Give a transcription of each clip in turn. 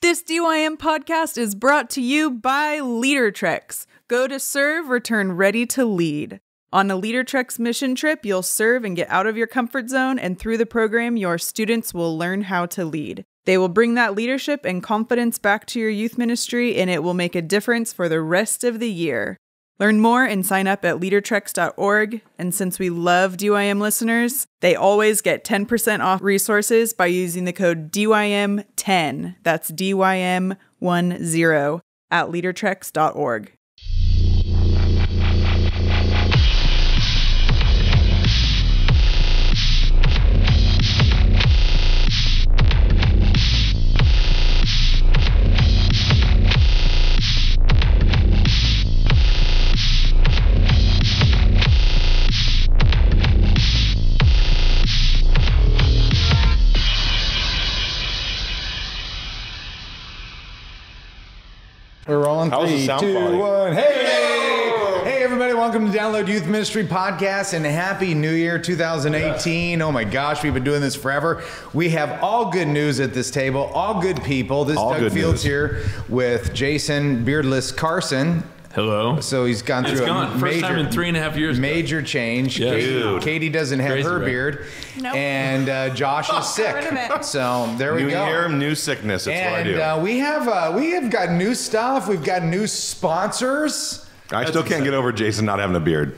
This DYM podcast is brought to you by LeaderTrex. Go to serve, return ready to lead. On a LeaderTrex mission trip, you'll serve and get out of your comfort zone, and through the program, your students will learn how to lead. They will bring that leadership and confidence back to your youth ministry, and it will make a difference for the rest of the year. Learn more and sign up at leadertrex.org. And since we love DYM listeners, they always get 10% off resources by using the code DYM10. That's DYM10 at leadertrex.org. We're rolling. 3, 2, 1. Hey, everybody. Welcome to Download Youth Ministry Podcast and Happy New Year 2018. Yes. Oh, my gosh. We've been doing this forever. We have all good news at this table, all good people. This is Doug Fields here with Jason Beardless Carson. Hello. So he's gone through first time in 3.5 years. Major change. Yeah. Katie doesn't have her beard. Nope. And Josh is sick. Got rid of it. So there we go. New year, new sickness. That's what I do. And we have got new stuff. We've got new sponsors. I still can't get over Jason not having a beard.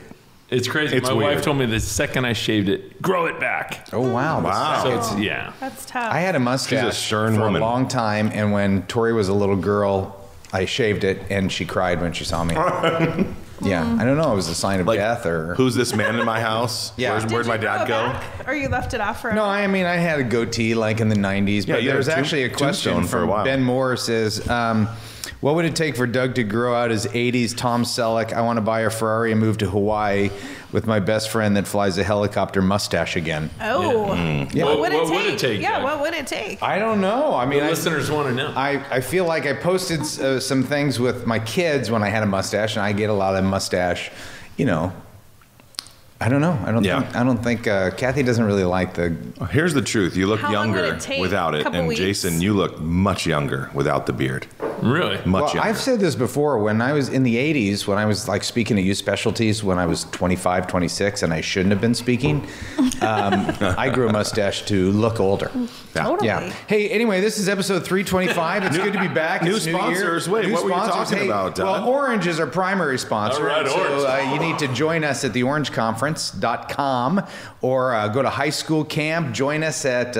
It's crazy. My wife told me the second I shaved it, grow it back. Oh, wow. Wow. So yeah. That's tough. I had a mustache She's a stern for woman. a long time, and when Tori was a little girl, I shaved it, and she cried when she saw me. Yeah, I don't know. It was a sign of death, or who's this man in my house? Yeah. Where'd my dad go? Or you left it off for? No, I mean I had a goatee like in the '90s, but you there's had a actually a question tombstone for a from while. Ben Moore says, "What would it take for Doug to grow out his '80s Tom Selleck? I want to buy a Ferrari and move to Hawaii with my best friend that flies a helicopter mustache again." Oh, Yeah. What would What would it take, Yeah, Doug? what would it take? I don't know. I mean, The listeners want to know. I feel like I posted some things with my kids when I had a mustache, and I get a lot of mustache, I don't know. I don't think Kathy doesn't really like the. Here's the truth. You look How long would younger it take? without it. Couple And weeks? Jason, you look much younger without the beard. Really? Much younger. I've said this before. When I was in the 80s, when I was like speaking at youth specialties, when I was 25, 26, and I shouldn't have been speaking, I grew a mustache to look older. Totally. Yeah. Hey, anyway, this is episode 325. It's good to be back. New It's New sponsors. Year. Wait, New what were you sponsors. talking about, Doug? Well, Orange is our primary sponsor. All right, Orange. So you need to join us at theorangeconference.com or go to high school camp. Join us at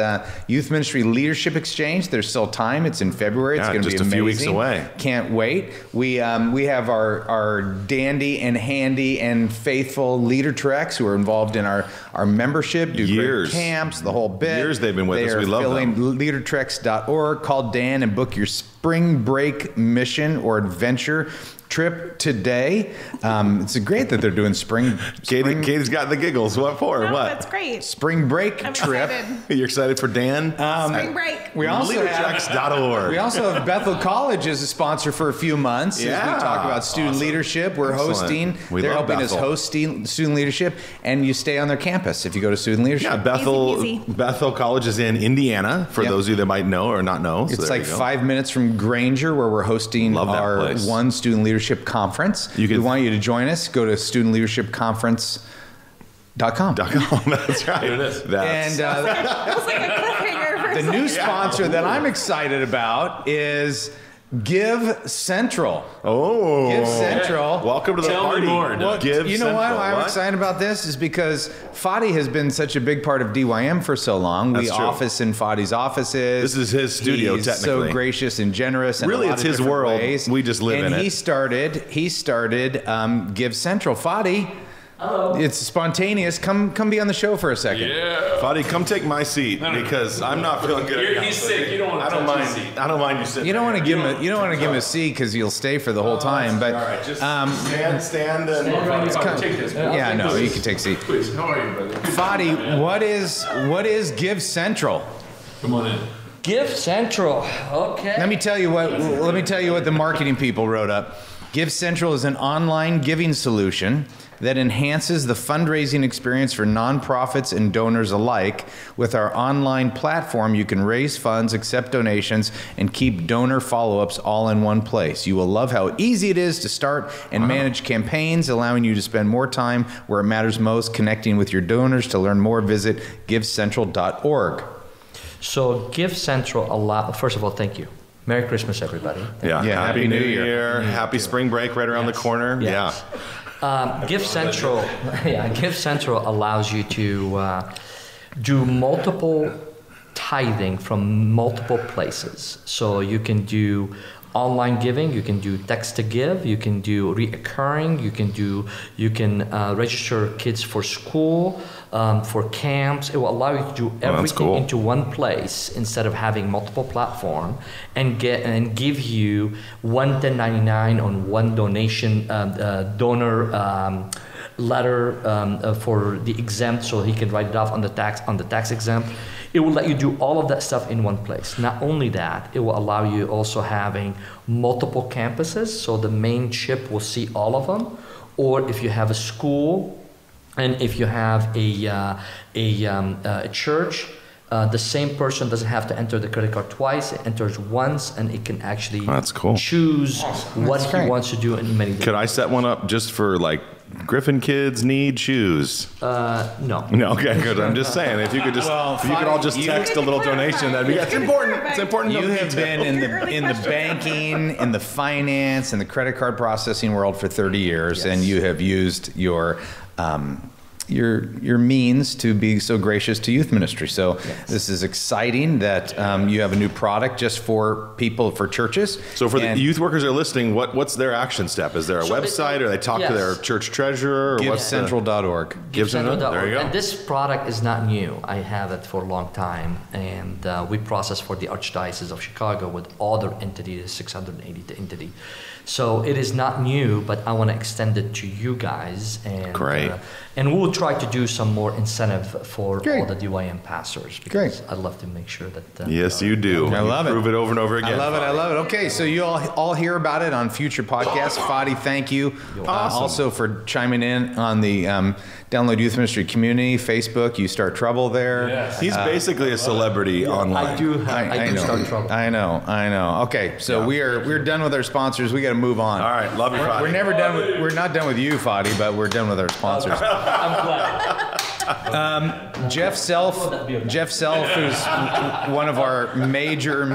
Youth Ministry Leadership Exchange. There's still time. It's in February. It's Yeah, going to be just a amazing. few weeks away. Can't wait. We have our dandy and handy and faithful leader treks who are involved in our membership, do Years. great camps, the whole bit. Years they've been with They us. are We love filling them. leadertreks.org. Call Dan and book your spring break mission or adventure trip today. It's great that they're doing Katie's got the giggles. What for? Oh, What? that's great. spring break I'm trip. excited. You're excited for Dan? Spring break. We also have Leadertreks.org. Bethel College as a sponsor for a few months as Yeah. we talk about student leadership. We're Excellent. hosting. We They're love helping us Bethel. host student leadership, and you stay on their campus if you go to student leadership. Yeah, Easy peasy. Bethel College is in Indiana, for Yep. those of you that might know or not know. So It's there like you go. 5 minutes from Granger, where we're hosting Love that our place. one student leadership conference. You We can- want you to join us. Go to studentleadershipconference.com. That's right. There it is. And It was like a cliffhanger for the new sponsor that I'm excited about is Give Central. Oh. Give Central. Welcome to the Tell me party. more, Doug. Well, Give you know why Central. I'm What? excited about this is because Fadi has been such a big part of DYM for so long. That's We true. office in Fadi's offices. This is his studio, He's technically. so gracious and generous. In Really, a lot it's of his different world. ways. We just live in and it. he started Give Central. Fadi, it's spontaneous. Come be on the show for a second. Yeah. Fadi, come take my seat because I'm not feeling good. He's sick. You don't want to I don't touch mind. his seat. I don't mind you sitting. You don't want to give him there. a, you don't want to give him a seat because you'll stay for the whole time. But all right, just stand and. Take this. yeah, no, you can take a seat. Please. How are you, brother? Fadi, what is Give Central? Come on in. Gift Central. Okay. Let me tell you what the marketing people wrote up. Give Central is an online giving solution that enhances the fundraising experience for nonprofits and donors alike. With our online platform, you can raise funds, accept donations, and keep donor follow-ups all in one place. You will love how easy it is to start and manage campaigns, allowing you to spend more time where it matters most, connecting with your donors. To learn more, visit givecentral.org. So Give Central, first of all, thank you. Merry Christmas, everybody. Yeah, Happy New Year. Yeah. Happy spring break right around the corner. Yes. Yeah. Give Central allows you to do multiple tithing from multiple places. So you can do online giving, you can do text to give, you can do reoccurring, you can register kids for school, for camps. It will allow you to do everything into one place instead of having multiple platforms, and give you one 1099 on one donation donor letter for the exempt, so he can write it off on the tax exempt. It will let you do all of that stuff in one place. Not only that, it will allow you also having multiple campuses, so the main chip will see all of them. Or if you have a school, and if you have a church, the same person doesn't have to enter the credit card twice. It enters once, and it can actually choose what he wants to do in many different. Could I set one up just for like Griffin kids need shoes? No. No, okay, good. I'm just saying, if you could just, if you could all just text a little donation, that'd be. It's important. It's important. You have been in the banking, in the finance, and the credit card processing world for 30 years, and you have used your means to be so gracious to youth ministry. So this is exciting that you have a new product just for people, for churches. So for the youth workers that are listening, what's their action step? Is there a website, or they talk to their church treasurer? Or GiveCentral.org. GiveCentral.org. There you go. And this product is not new. I have it for a long time, and we process for the Archdiocese of Chicago with all their entities, 680 entity. So it is not new, but I want to extend it to you guys. And, Great. And we'll try to do some more incentive for all the DYM pastors, because I'd love to make sure that. Yes, you do. I love it. Prove it over and over again. I love it. I love it. Okay, so you all hear about it on future podcasts. Fadi, thank you. Also for chiming in on the Download Youth Ministry community, Facebook. You Start Trouble there. Yes. He's basically a celebrity online. I do start trouble. I know. Okay, so we're done with our sponsors. We got to move on. All right, love you, Fadi. We're never done. We're not done with you, Fadi, but we're done with our sponsors. I'm glad. Jeff Self, who's one of our major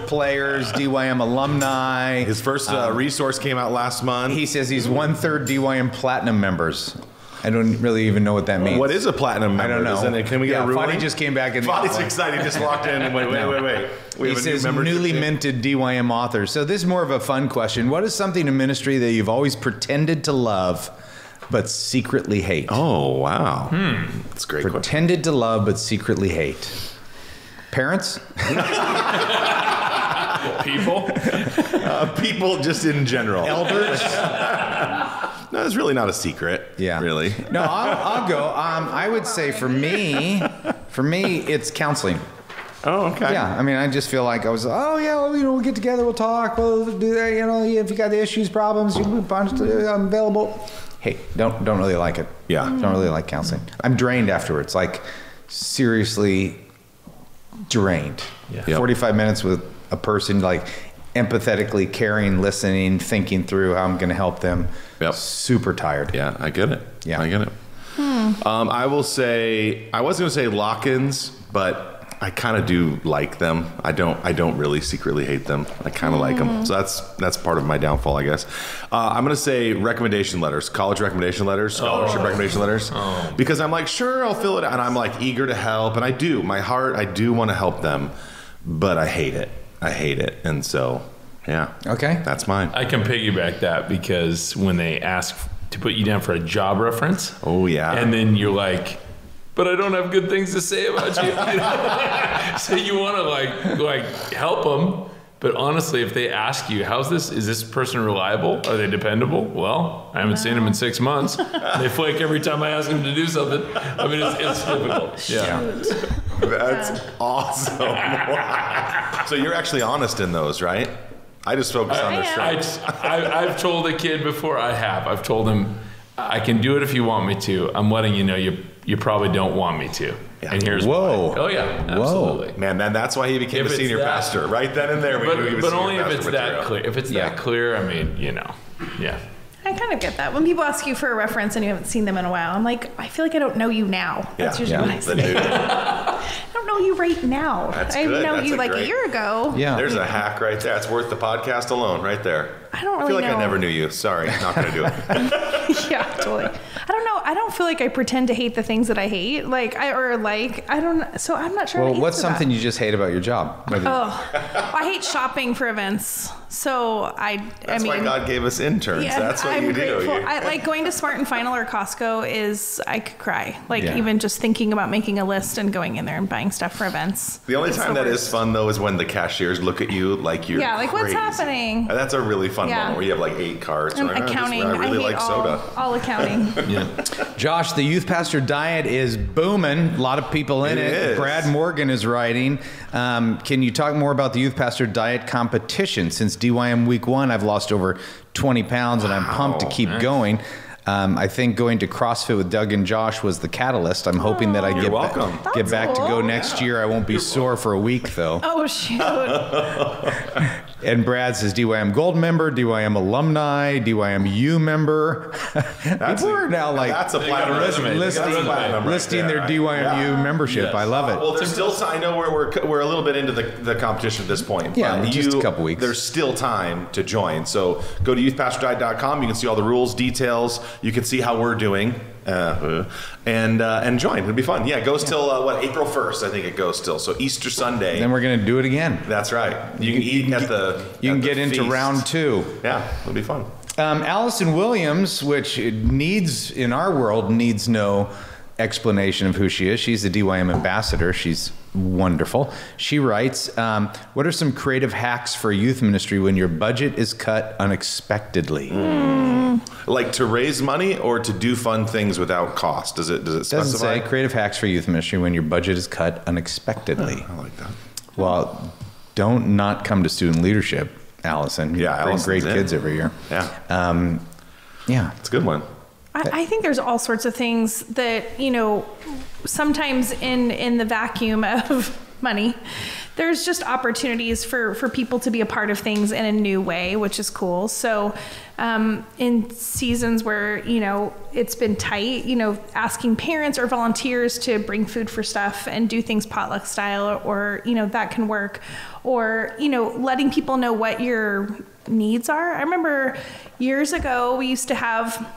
players, DYM alumni. His first resource came out last month. He says he's 1/3 DYM Platinum members. I don't really even know what that means. What is a platinum member? I don't know. Can we get a ruling? Fadi just came back and Fadi's excited. He just walked in and wait. We He have says a new membership newly team. minted DYM author. So this is more of a fun question. What is something in ministry that you've always pretended to love but secretly hate? Oh, wow. That's a great question. Pretended to love but secretly hate. Parents? People? People just in general. Elders? No, it's really not a secret. Yeah. Really. No, I'll go. I would say for me, it's counseling. Oh, okay. Yeah, I mean, I just feel like we'll get together, we'll talk, we'll do that. If you got the issues, problems, I'm available. Hey, don't really like it. Yeah. Don't really like counseling. I'm drained afterwards, like seriously drained. Yeah. Yep. 45 minutes with a person, like empathetically caring, listening, thinking through how I'm going to help them. Yep. Super tired. Yeah, I get it. Yeah. I get it. I will say, I was going to say lock-ins, but I kind of do like them. I don't really secretly hate them. I kind of like them. So that's part of my downfall, I guess. I'm going to say recommendation letters, college recommendation letters, scholarship recommendation letters, because I'm like, sure, I'll fill it out, and I'm like eager to help, and I do. My heart, I do want to help them, but I hate it. And so, yeah. Okay. That's mine. I can piggyback that, because when they ask to put you down for a job reference, Oh, yeah. and then you're like, but I don't have good things to say about you. So you want to like help them, but honestly, if they ask you, is this person reliable? Are they dependable? Well, I haven't seen them in 6 months. They flake every time I ask them to do something. I mean, it's difficult. Yeah. That's awesome. Wow. So you're actually honest in those, right? I just focus on their strengths. I've told a kid before. I've told him, I can do it if you want me to. I'm letting you know you probably don't want me to. Yeah. And here's Whoa. why. Oh yeah, absolutely. Whoa. Man, that's why he became a senior pastor. Right then and there, we knew he was but senior only if pastor it's material. that clear. If it's that clear, I mean, yeah. I kind of get that. When people ask you for a reference and you haven't seen them in a while, I'm like, I feel like I don't know you now. That's usually what I say. I don't know you right now. That's I good. know That's you a like great- a year ago. Yeah. There's a hack right there. It's worth the podcast alone, right there. I don't really feel like know. I never knew you. Sorry, not going to do it. Yeah, totally. I don't know. I don't feel like I pretend to hate the things that I hate. I don't. So I'm not sure. how Well, to what's answer something that. you just hate about your job? I hate shopping for events. So That's why God gave us interns. Yeah, That's what I'm you grateful. do. I like going to Smart and Final or Costco is I could cry. Yeah. Even just thinking about making a list and going in there and buying stuff for events. The only It's time the that is worst. fun though is when the cashiers look at you like you're Yeah, like, what's crazy. happening? And that's a really fun Yeah. moment where you have like 8 cards. And You're like, accounting. I really hate like soda. all accounting. Josh, the Youth Pastor Diet is booming. A lot of people in It it. is. Brad Morgan is writing. Can you talk more about the Youth Pastor Diet competition? Since DYM week 1, I've lost over 20 pounds, and I'm pumped to keep going. I think going to CrossFit with Doug and Josh was the catalyst. I'm hoping that I You're get, welcome. get That's back to go cool. next year. I won't be sore for a week, though. Oh shoot! And Brad says DYM Gold member, DYM alumni, DYM U member. People are now like That's a platinum resume. listing, That's a platinum listing their DYMU membership. Yes. I love it. Well, there's still time. I know we're a little bit into the competition at this point. Yeah, but just a couple weeks. There's still time to join. So go to youthpastordiet.com. You can see all the rules, details. You can see how we're doing. And join. It'll be fun. Yeah, it goes till April 1st. I think it goes till. So Easter Sunday. Then we're going to do it again. That's right. You can eat at the. You can at the get into feast. round 2. Yeah, it'll be fun. Allison Williams, which needs, in our world, needs no explanation of who she is. She's the DYM ambassador. She's wonderful. She writes, what are some creative hacks for youth ministry when your budget is cut unexpectedly? Like to raise money or to do fun things without cost? Does it Doesn't specify? say creative hacks for youth ministry when your budget is cut unexpectedly. I like that. Well, don't not come to student leadership, Allison. You Yeah, bring Allison's great in. kids every year. Yeah, Yeah. it's a good one. I think there's all sorts of things that, sometimes in the vacuum of money, there's just opportunities for people to be a part of things in a new way, which is cool. So in seasons where, it's been tight, asking parents or volunteers to bring food for stuff and do things potluck style or, that can work. Or, letting people know what your needs are. I remember years ago, we used to have,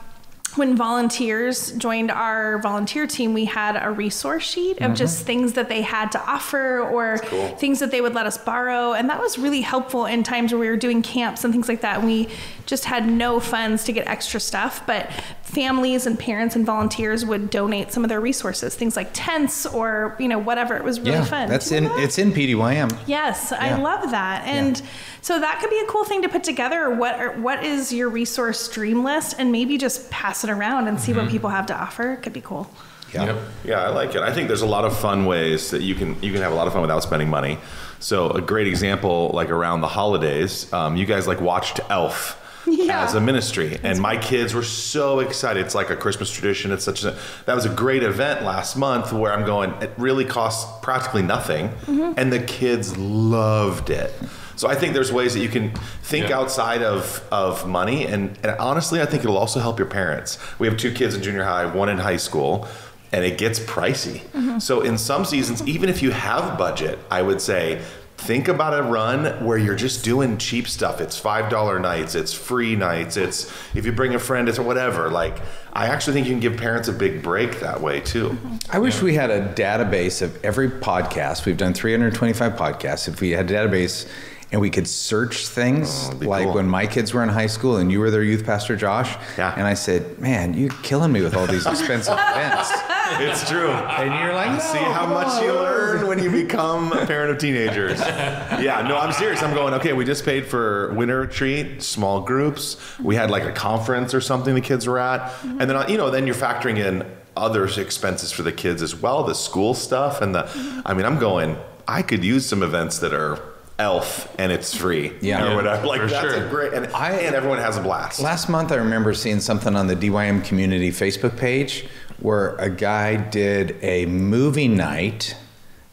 when volunteers joined our volunteer team, we had a resource sheet of just things that they had to offer or things that they would let us borrow. And that was really helpful in times where we were doing camps and things like that. And we just had no funds to get extra stuff, but families and parents and volunteers would donate some of their resources, things like tents or, whatever. It was really fun. That's Do you in, remember that? it's in PDYM. Yes, I love that. And so that could be a cool thing to put together. What is your resource stream list? And maybe just pass it around and see what people have to offer. It could be cool. Yeah. Yep. Yeah, I like it. I think there's a lot of fun ways that you can have a lot of fun without spending money. So a great example, like around the holidays, you guys watched Elf. Yeah. As a ministry, and my kids were so excited. It's like a Christmas tradition. That was a great event last month where I'm going, it really costs practically nothing, and the kids loved it. So I think there's ways that you can think outside of money, and honestly, I think it'll also help your parents. We have 2 kids in junior high, 1 in high school, and it gets pricey. So in some seasons, even if you have budget, I would say, think about a run where you're just doing cheap stuff. It's $5 nights, it's free nights, it's if you bring a friend, it's whatever. I actually think you can give parents a big break that way too. I wish we had a database of every podcast. We've done 325 podcasts. If we had a database and we could search things, it'd be like cool. when my kids were in high school and you were their youth pastor, Josh, and I said, man, you're killing me with all these expensive events. It's true. And you're like, See how much you learn when you become a parent of teenagers. Yeah, no, I'm serious. I'm going, okay, we just paid for winter retreat, small groups. We had a conference or something the kids were at. And then, then you're factoring in other expenses for the kids as well, the school stuff. And I'm going, I could use some events that are Elf and it's free, or whatever. Like for that's sure. a great, and everyone has a blast. Last month, I remember seeing something on the DYM community Facebook page where a guy did a movie night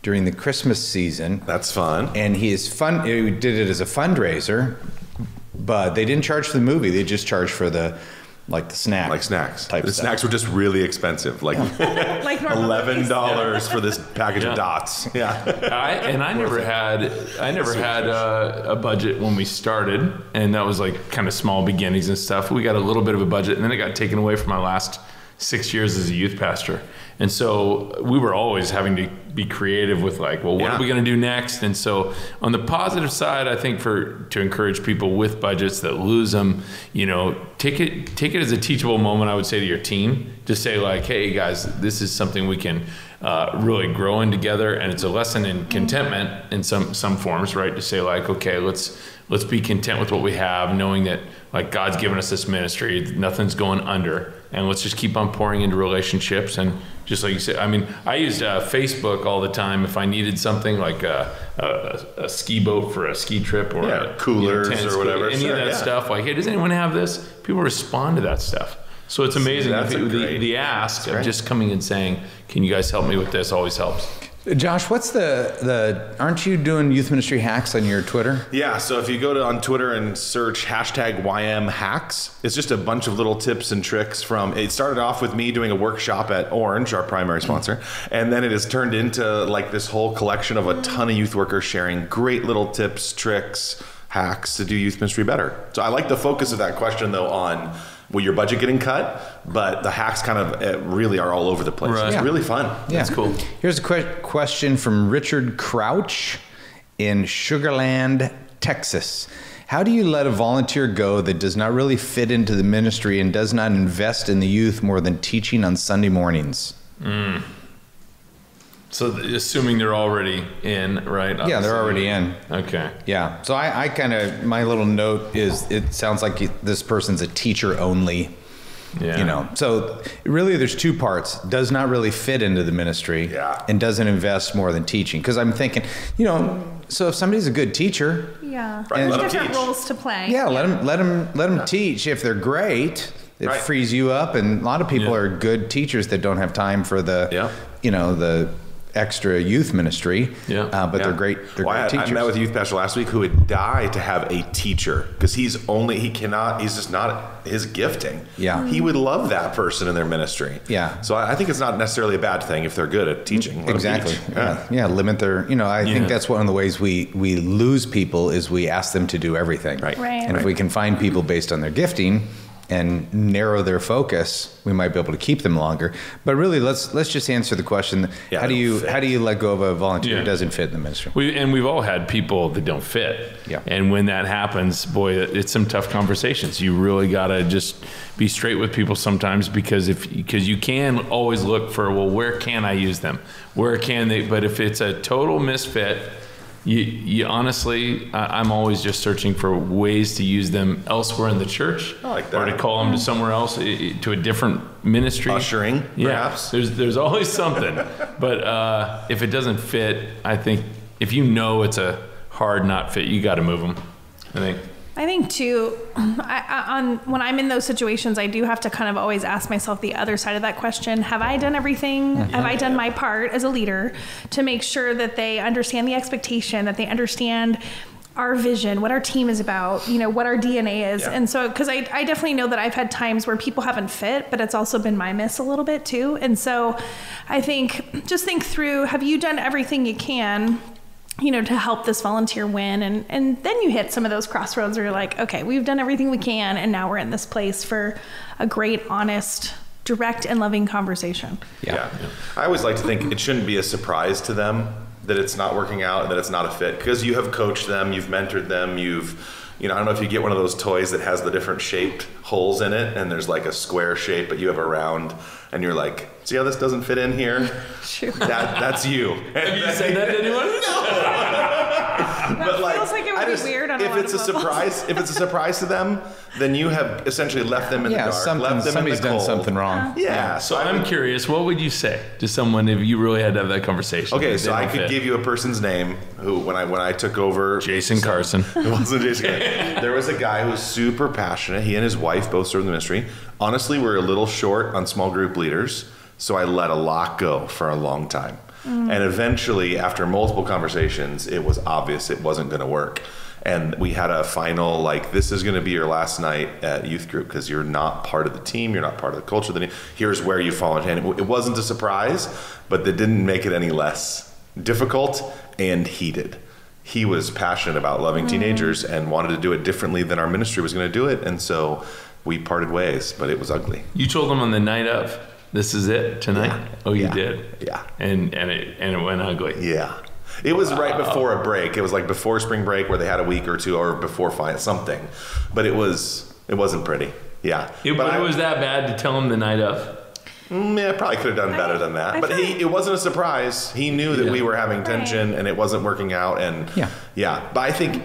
during the Christmas season. That's fun. And he did it as a fundraiser, but they didn't charge for the movie. They just charged for the snack. Like snacks. Type the stuff. snacks were just really expensive. Like Like $11 for this package of dots. Yeah. I never had a budget when we started, and that was like kind of small beginnings and stuff. We got a little bit of a budget, and then it got taken away from my last 6 years as a youth pastor. And so we were always having to be creative with like, well, what are we going to do next? And so on the positive side, I think to encourage people with budgets that lose them, take it as a teachable moment. I would say to your team, just say like, hey guys, this is something we can really grow in together, and it's a lesson in contentment in some forms, right? To say like, okay, let's be content with what we have, knowing that like God's given us this ministry, nothing's going under, and let's just keep on pouring into relationships. And just like you said, I mean, I used Facebook all the time if I needed something like a ski boat for a ski trip or coolers or whatever. Any of that stuff. Like, hey, does anyone have this? People respond to that stuff. So it's amazing. The ask of just coming and saying, can you guys help me with this always helps. Josh, what's aren't you doing youth ministry hacks on your Twitter? Yeah, so if you go on Twitter and search #YM hacks, it's just a bunch of little tips and tricks it started off with me doing a workshop at Orange, our primary sponsor, and then it has turned into like this whole collection of a ton of youth workers sharing great little tips, tricks, hacks to do youth ministry better. So I like the focus of that question though on your budget getting cut, but the hacks kind of really are all over the place. Right. It's really fun. Yeah. That's cool. Here's a question from Richard Crouch in Sugarland, Texas. How do you let a volunteer go that does not really fit into the ministry and does not invest in the youth more than teaching on Sunday mornings? So assuming they're already in, right? Obviously. Yeah, they're already in. Okay. Yeah. So I kind of, my little note is, it sounds like this person's a teacher only. Yeah. So really there's two parts. Does not really fit into the ministry and doesn't invest more than teaching. Because I'm thinking, so if somebody's a good teacher. Yeah. Right, there's different roles to play. Yeah, let them teach. If they're great, it frees you up. And a lot of people are good teachers that don't have time for the, the extra youth ministry, but they're great. They're great teachers. I met with a youth pastor last week who would die to have a teacher because he's just not his gifting. Yeah, he would love that person in their ministry. Yeah, so I think it's not necessarily a bad thing if they're good at teaching. Exactly. Yeah, limit their. I think that's one of the ways we lose people is we ask them to do everything. Right. And if we can find people based on their gifting and narrow their focus, we might be able to keep them longer. But really, let's just answer the question: how do you let go of a volunteer who doesn't fit in the ministry? We've all had people that don't fit. Yeah. And when that happens, boy, it's some tough conversations. You really gotta just be straight with people sometimes because you can always look for, well, where can I use them? Where can they? But if it's a total misfit, you honestly, I'm always just searching for ways to use them elsewhere in the church, I like that. or to call them to somewhere else, to a different ministry. Ushering, perhaps. There's always something. But if it doesn't fit, I think if it's a hard not fit, you got to move them. I think too, when I'm in those situations, I do have to kind of always ask myself the other side of that question. Have I done everything? Have I done my part as a leader to make sure that they understand the expectation, that they understand our vision, what our team is about, what our DNA is. Yeah. And so, because I definitely know that I've had times where people haven't fit, but it's also been my miss a little bit too. And so I think, just think through, have you done everything you can to help this volunteer win? And then you hit some of those crossroads where you're like, okay, we've done everything we can, and now we're in this place for a great, honest, direct, and loving conversation. Yeah. I always like to think it shouldn't be a surprise to them that it's not working out, that it's not a fit, because you have coached them, you've mentored them, I don't know if you get one of those toys that has the different shaped holes in it, and there's like a square shape, but you have a round, and you're like, see how this doesn't fit in here? Sure. That's you. Have you said that to anyone? No. But feels like it was would be weird on a lot if it's of a surprise, if it's a surprise to them, then you have essentially left them in the dark. Somebody's done something wrong. Yeah. So I'm curious, what would you say to someone if you really had to have that conversation? Okay, so I could give you a person's name who, when I took over, Jason Carson. It wasn't Jason Carson. There was a guy who was super passionate. He and his wife both served in the ministry. Honestly, we're a little short on small group leaders, so I let a lot go for a long time. And eventually, after multiple conversations, it was obvious it wasn't going to work. And we had a final, like, this is going to be your last night at youth group because you're not part of the team. You're not part of the culture of the team. Here's where you fall in. And it wasn't a surprise, but that didn't make it any less difficult and heated. He was passionate about loving teenagers and wanted to do it differently than our ministry was going to do it. And so we parted ways, but it was ugly. You told them on the night of, this is it tonight? Yeah. Oh, you Yeah. did? Yeah. And it went ugly. Yeah. It was right before a break. It was like before spring break where they had a week or two, or before something. But it wasn't pretty. Yeah. But it was that bad to tell them the night of? Yeah, probably could have done better than that. But it wasn't a surprise. He knew that we were having tension and it wasn't working out. And yeah. But I think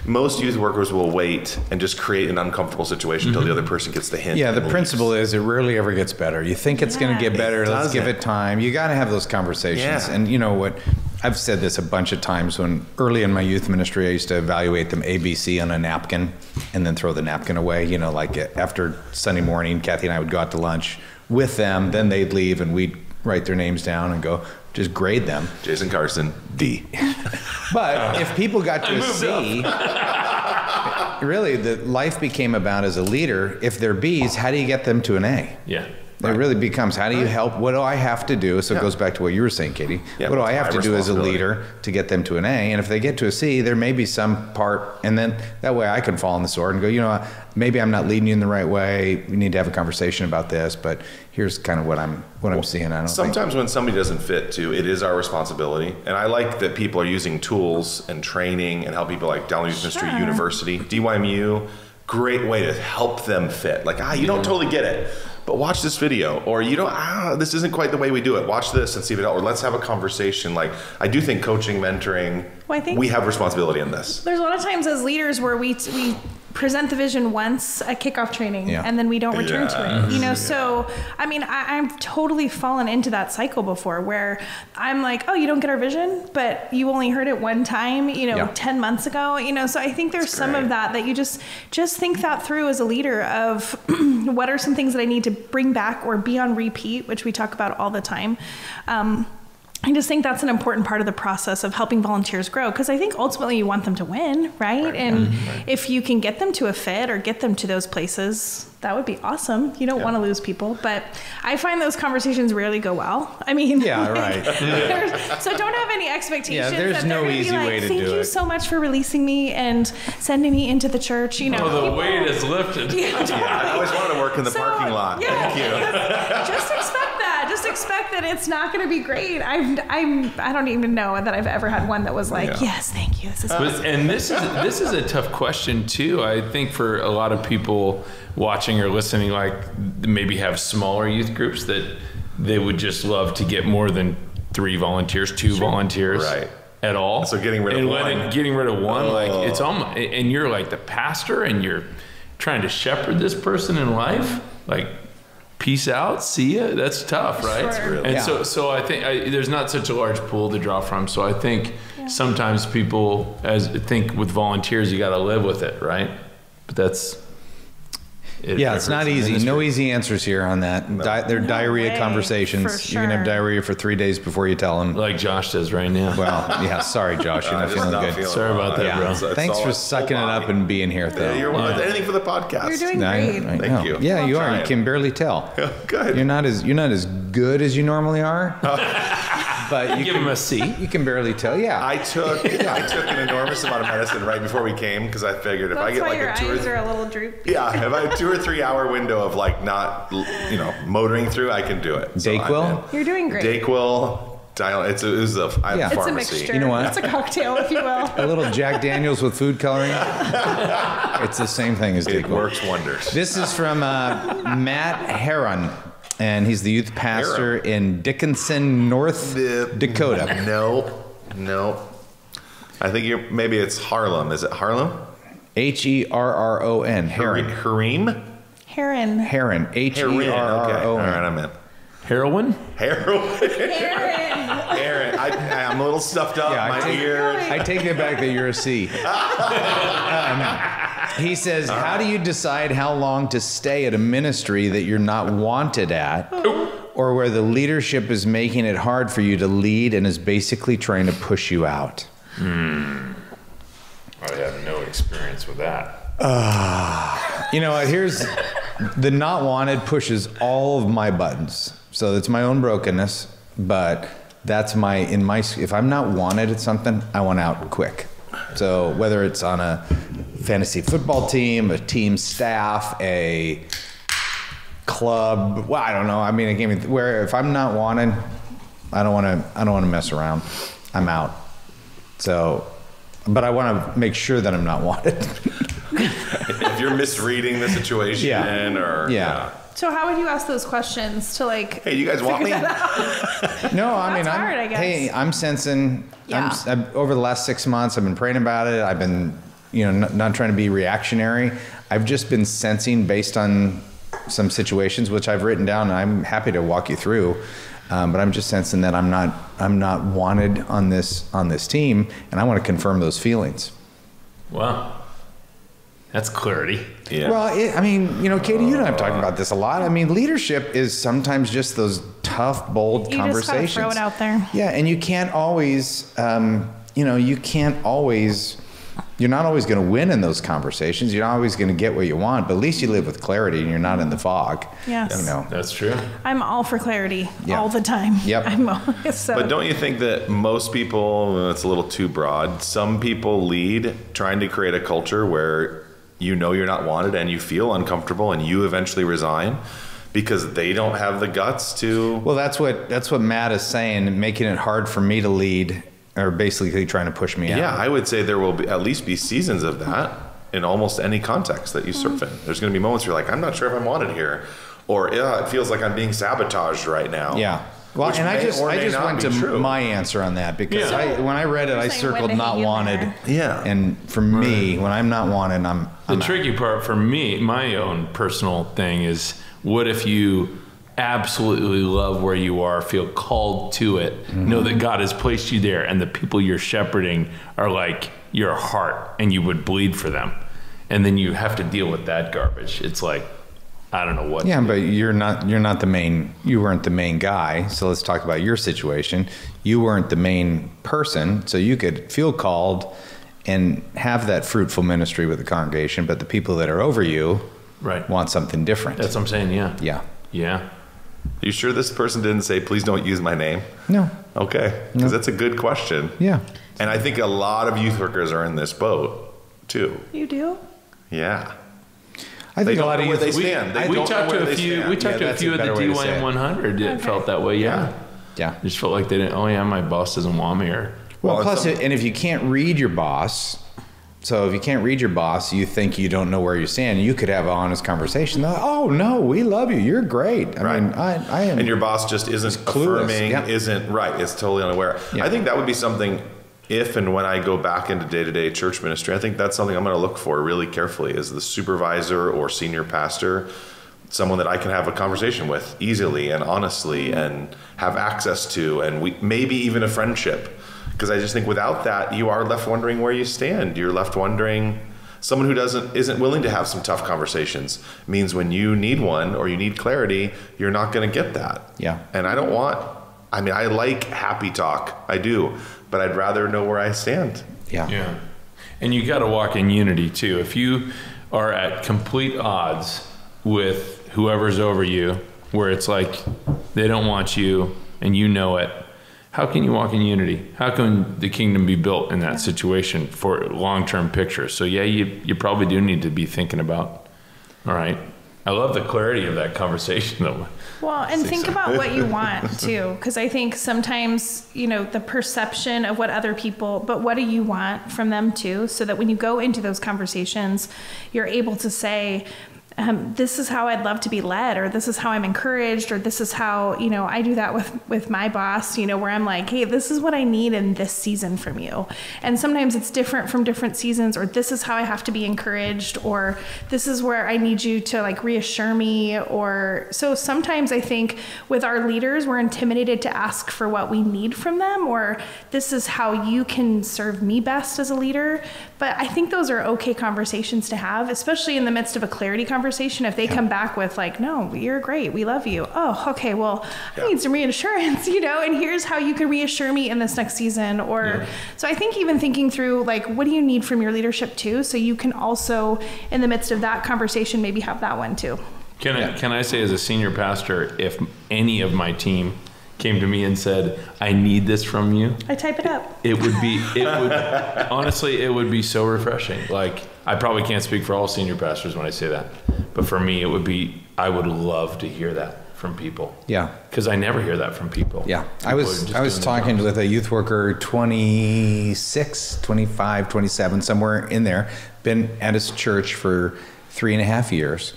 most youth workers will wait and just create an uncomfortable situation until the other person gets the hint. Yeah, the principle is it rarely ever gets better. You think it's going to get better, let's give it time. You got to have those conversations. Yeah. And you know what? I've said this a bunch of times. When early in my youth ministry, I used to evaluate them ABC on a napkin and then throw the napkin away. You know, like after Sunday morning, Kathy and I would go out to lunch with them. Then they'd leave and we'd write their names down and go, just grade them. Jason Carson, D. But if people got to a C, really, the life became about as a leader, if they're Bs, how do you get them to an A? Yeah. It really becomes, how do you help? What do I have to do? So it goes back to what you were saying, Katie. Yeah, what do I what's have my to do as a responsibility? leader to get them to an A? And if they get to a C, there may be some part, and then that way I can fall on the sword and go, you know, maybe I'm not leading you in the right way. We need to have a conversation about this, but here's kind of what I'm seeing. Sometimes when somebody doesn't fit too, it is our responsibility. And I like that people are using tools and training and help people like Download Youth Ministry University, DYMU. Great way to help them fit. Like, you don't totally get it, but watch this video. Or you don't, this isn't quite the way we do it. Watch this and see if it helps. Or let's have a conversation. Like, I do think coaching, mentoring, Well, I think we have responsibility in this. there's a lot of times as leaders where we present the vision once at kickoff training and then we don't return to it, you know? So, I mean, I've totally fallen into that cycle before where I'm like, oh, you don't get our vision, but you only heard it one time, 10 months ago, so I think there's some of that you just think that through as a leader of what are some things that I need to bring back or be on repeat, which we talk about all the time. I just think that's an important part of the process of helping volunteers grow, because I think ultimately you want them to win, right? And if you can get them to a fit or get them to those places, that would be awesome. You don't want to lose people, but I find those conversations rarely go well. I mean, so don't have any expectations. Yeah, there's that no gonna easy be like, way to Thank do you it. so much for releasing me and sending me into the church. The weight is lifted. I always wanted to work in the parking lot. Thank you. Just expect that. Just expect that it's not going to be great. I don't even know that I've ever had one that was like, yes, thank you. This is awesome. And this is a tough question too. I think for a lot of people watching or listening, like maybe have smaller youth groups that they would just love to get more than 3 volunteers, 2 volunteers. Right. At all. So getting rid of one. Getting rid of one, like it's almost, and you're like the pastor and you're trying to shepherd this person in life, like peace out, see ya. That's tough, right? Sure. And so I think there's not such a large pool to draw from. So I think sometimes people think with volunteers, you got to live with it, right? But that's it's not easy. No easy answers here on that. They're diarrhea conversations. For You can have sure. diarrhea for 3 days before you tell them. like Josh does right now. Well, sorry, Josh, you're not Just feeling not good. Sorry about that, bro. It's Thanks all- for sucking it whole up body. and being here, Phil. You're welcome. Anything for the podcast. You're doing I great. know. Thank you. Yeah, you are. trying. You can barely tell. Good. You're not as good as you normally are. But you Give him a C. You can barely tell. Yeah. I took an enormous amount of medicine right before we came because I figured if I That's get why like your a 2 or eyes are a little droopy. if I have a 2 or 3 hour window of like not motoring through, I can do it. So I'm Dayquil? in. You're doing great. Dayquil. I have Yeah. It's a pharmacy. mixture. You know what? It's a cocktail, if you will. A little Jack Daniels with food coloring. It's the same thing as It Dayquil. works wonders. This is from Matt Heron, and he's the youth pastor in Dickinson, North Dakota. No. I think maybe it's Harlem. Is it Harlem? Herron. Heron. Hareem? Heron. Heron. Herron. Okay. All right, I'm in. Heroin? Heron. Heron. I'm a little stuffed up. Yeah, my ears. I take it back that you're a C. He says, how do you decide how long to stay at a ministry that you're not wanted at, or where the leadership is making it hard for you to lead and is basically trying to push you out? I have no experience with that. You know what? Here's the not wanted pushes all of my buttons. So it's my own brokenness, but that's if I'm not wanted at something, I want out quick. So whether it's on a fantasy football team, a team staff, a club, well, I don't know. I mean, where if I'm not wanted, I don't want to mess around. I'm out. So, but I want to make sure that I'm not wanted. If you're misreading the situation, yeah. So how would you ask those questions to like? Hey, you guys want me? No, I mean, hard, I guess. Hey, I'm sensing. Yeah. Over the last 6 months, I've been praying about it. I've been, not trying to be reactionary. I've just been sensing based on some situations which I've written down, and I'm happy to walk you through. But I'm just sensing that I'm not wanted on this team, and I want to confirm those feelings. Wow. That's clarity. Yeah. Well, Katie, you and I have talked about this a lot. I mean, leadership is sometimes just those tough, bold conversations. You just gotta throw it out there. Yeah, and you can't always, you're not always going to win in those conversations. You're not always going to get what you want, but at least you live with clarity and you're not in the fog. Yes. That's true. I'm all for clarity all the time. Yep. But don't you think that most people, it's a little too broad, some people lead trying to create a culture where you're not wanted and you feel uncomfortable and you eventually resign because they don't have the guts to... Well, that's what Matt is saying, making it hard for me to lead, or basically trying to push me out. Yeah, I would say there will at least be seasons of that in almost any context that you surf in. There's going to be moments where you're like, I'm not sure if I'm wanted here. Or, it feels like I'm being sabotaged right now. Yeah. Well, and I just went to my answer on that because when I read it, I circled not wanted. Yeah. And for me, when I'm not wanted, I'm the tricky part for me, my own personal thing is, what if you absolutely love where you are, feel called to it, know that God has placed you there, and the people you're shepherding are like your heart, and you would bleed for them, and then you have to deal with that garbage. It's like, I don't know what. Yeah, but you're not the main. You weren't the main guy. So let's talk about your situation. You weren't the main person, so you could feel called and have that fruitful ministry with the congregation. But the people that are over you, want something different. That's what I'm saying. Yeah. Yeah. You sure this person didn't say, please don't use my name? No. Okay, because that's a good question. Yeah. And I think a lot of youth workers are in this boat too. You do? Yeah. I think a lot of youth, youth. We talked to a few of the DYM 100 that felt that way. Yeah. Just felt like they didn't. Oh yeah, my boss doesn't want me. Or plus, and if you can't read your boss, you think you don't know where you stand. You could have an honest conversation. Oh no, we love you. You're great. I mean, I am. And your boss just isn't affirming. Isn't right. It's totally unaware. I think that would be something. If and when I go back into day-to-day church ministry, I think that's something I'm going to look for really carefully is the supervisor or senior pastor, someone that I can have a conversation with easily and honestly and have access to, and maybe even a friendship. Because I just think without that, you are left wondering where you stand. You're left wondering, someone who isn't willing to have some tough conversations means when you need one or you need clarity, you're not going to get that. Yeah. And I like happy talk. I do. But I'd rather know where I stand. Yeah. And you got to walk in unity too. If you are at complete odds with whoever's over you, where it's like they don't want you and you know it, how can you walk in unity? How can the kingdom be built in that situation for long-term picture? So you probably do need to be thinking about, all right. I love the clarity of that conversation though. Well, and think about what you want too, because I think sometimes, the perception of what other people, but what do you want from them too? So that when you go into those conversations, you're able to say, this is how I'd love to be led, or this is how I'm encouraged, or this is how, I do that with my boss, where I'm like, hey, this is what I need in this season from you. And sometimes it's different from different seasons, or this is how I have to be encouraged, or this is where I need you to like reassure me. Or so sometimes I think with our leaders, we're intimidated to ask for what we need from them, or this is how you can serve me best as a leader. But I think those are okay conversations to have, especially in the midst of a clarity conversation. If they come back with like, no, you're great, we love you. Oh, okay, well, I need some reassurance, and here's how you can reassure me in this next season. Or so I think even thinking through like, what do you need from your leadership too? So you can also, in the midst of that conversation, maybe have that one too. Can I say, as a senior pastor, if any of my team came to me and said, I need this from you, I type it up. Honestly, it would be so refreshing. Like, I probably can't speak for all senior pastors when I say that, but for me, I would love to hear that from people. Yeah. Because I never hear that from people. Yeah. I was talking with a youth worker, 26, 25, 27, somewhere in there, been at his church for 3.5 years.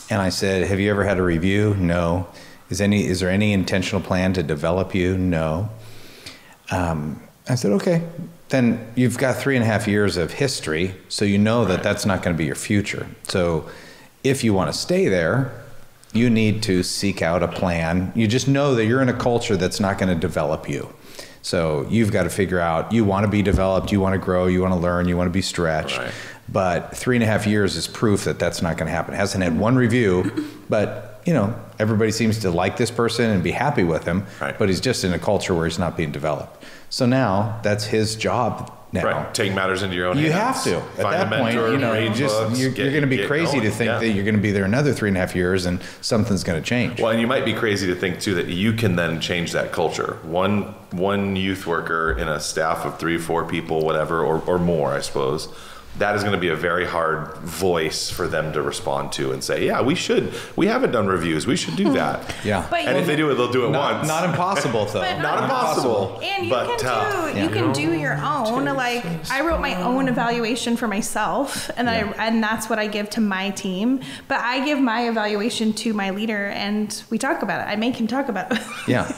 And I said, have you ever had a review? No. Is there any intentional plan to develop you? No. I said, okay, then you've got 3.5 years of history, so you know that that's not going to be your future. So if you want to stay there, you need to seek out a plan. You just know that you're in a culture that's not going to develop you. So you've got to figure out, you want to be developed, you want to grow, you want to learn, you want to be stretched. Right. But 3.5 years is proof that that's not going to happen. It hasn't had one review, but everybody seems to like this person and be happy with him, but he's just in a culture where he's not being developed. So now that's his job now. Right. Take matters into your own hands. You have to. At that point, you're going to be crazy to think that you're going to be there another 3.5 years and something's going to change. Well, and you might be crazy to think too that you can then change that culture. One youth worker in a staff of 3-4 people, whatever, or more, I suppose. That is going to be a very hard voice for them to respond to and say, yeah, we haven't done reviews. We should do that. Yeah. And if they do it, they'll do it once. Not impossible, though. Not impossible. And you can do your own. Like, I wrote my own evaluation for myself, and and that's what I give to my team. But I give my evaluation to my leader, and we talk about it. I make him talk about it. Yeah.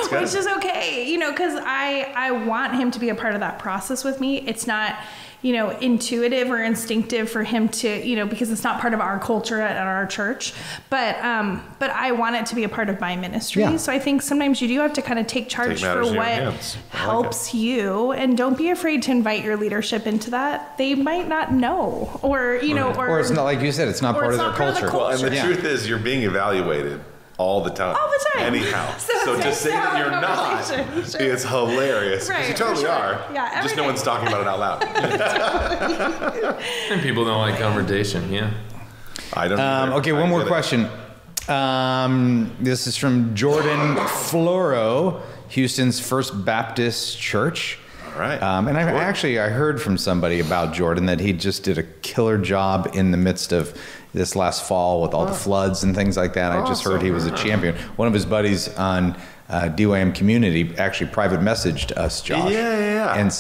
Which is okay, because I want him to be a part of that process with me. It's not intuitive or instinctive for him to, because it's not part of our culture at our church, but I want it to be a part of my ministry. Yeah. So I think sometimes you do have to kind of take charge for what helps you, and don't be afraid to invite your leadership into that. They might not know, or it's not, like you said, it's not part of their culture. Well, and the truth is, you're being evaluated all the time. Anyhow. So to say that you're not, it's hilarious. Because you totally are. Yeah, just no one's talking about it out loud. And people don't like confrontation, I don't okay, one more question. This is from Jordan Floro, Houston's First Baptist Church. All right. And I heard from somebody about Jordan that he just did a killer job in the midst of this last fall with all the floods and things like that. I just heard he was a champion. One of his buddies on DYM Community actually private messaged us, Josh, and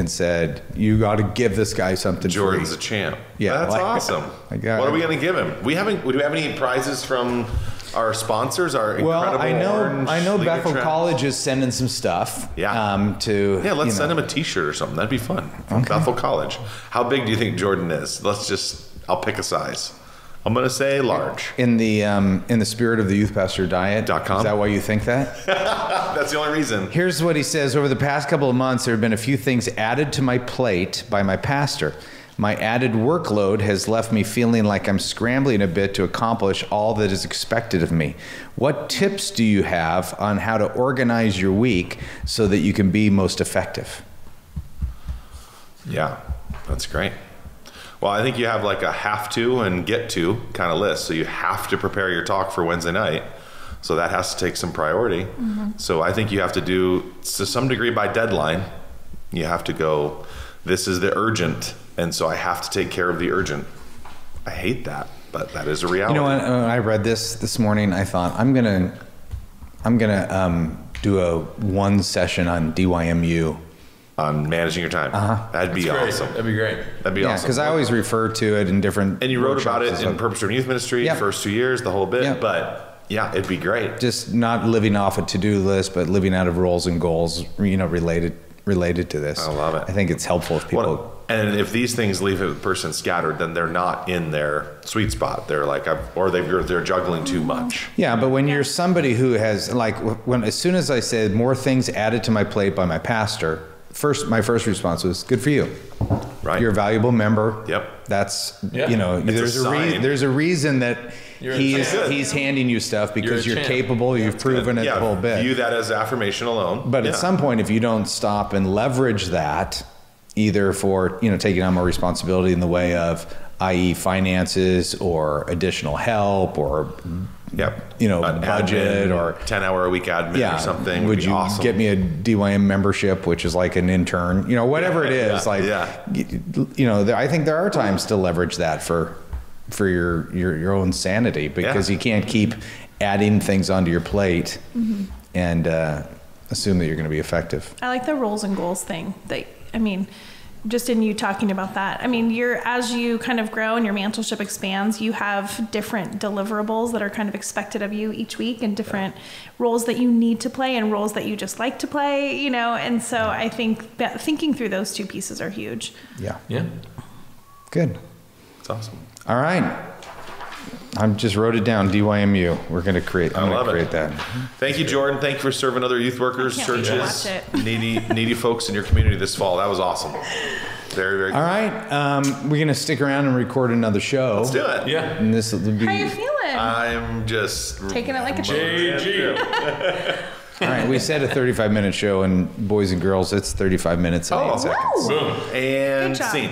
said, you got to give this guy something. Jordan's free. A champ. Yeah, that's awesome. What are we going to give him? Do we have any prizes from our sponsors? Incredible I know Bethel College is sending some stuff. Yeah. Let's send him a T-shirt or something. That'd be fun. From Bethel College. How big do you think Jordan is? I'll pick a size. I'm going to say large. In the spirit of the Youth Pastor Diet.com. Is that why you think that? That's the only reason. Here's what he says. Over the past couple of months, there have been a few things added to my plate by my pastor. My added workload has left me feeling like I'm scrambling a bit to accomplish all that is expected of me. What tips do you have on how to organize your week so that you can be most effective? Yeah, that's great. Well, I think you have like a have to and get to kind of list. So you have to prepare your talk for Wednesday night. So that has to take some priority. Mm-hmm. So I think you have to do, to some degree by deadline, you have to go, this is the urgent. And so I have to take care of the urgent. I hate that, but that is a reality. When I read this morning, I thought I'm gonna do a one session on DYMU on managing your time. That'd be That's great. awesome. That'd be great. That'd be awesome. Because I always refer to it in different. And you wrote about workshops it in Purpose-Driven Youth Ministry, first 2 years, the whole bit. But yeah, it'd be great. Just not living off a to-do list, but living out of roles and goals, related to this. I love it. I think it's helpful if people. And if these things leave a person scattered, then they're not in their sweet spot. They're like, they're juggling too much. Yeah, but when you're somebody who has as soon as I said more things added to my plate by my pastor, my first response was, "Good for you. Right. You're a valuable member." Yep. That's It's there's a reason that You're he's handing you stuff because you're capable. You've proven it the whole bit. View that as affirmation alone. But at some point, if you don't stop and leverage that, either for taking on more responsibility in the way of, i.e., finances or additional help or budget or 10-hour-a-week admin or something, would you awesome. get me a DYM membership, which is like an intern, whatever it is, I think there are times to leverage that for your own sanity, because you can't keep adding things onto your plate and assume that you're going to be effective. I like the roles and goals thing. Just in you talking about that, as you kind of grow and your mentorship expands, you have different deliverables that are kind of expected of you each week, and different roles that you need to play and roles that you just like to play, and so I think that thinking through those two pieces are huge. Yeah. Good. It's awesome. All right. I just wrote it down, DYMU. We're going to create that. Thank you, Jordan. Thank you for serving other youth workers, churches, needy folks in your community this fall. That was awesome. Very, very cool. All right. We're going to stick around and record another show. Let's do it. Yeah. And this will be... How you feeling? I'm just... Taking it like a champ. JG. All right. We said a 35-minute show, and boys and girls, it's 35 minutes and 8 seconds. Boom. And Good job. scene.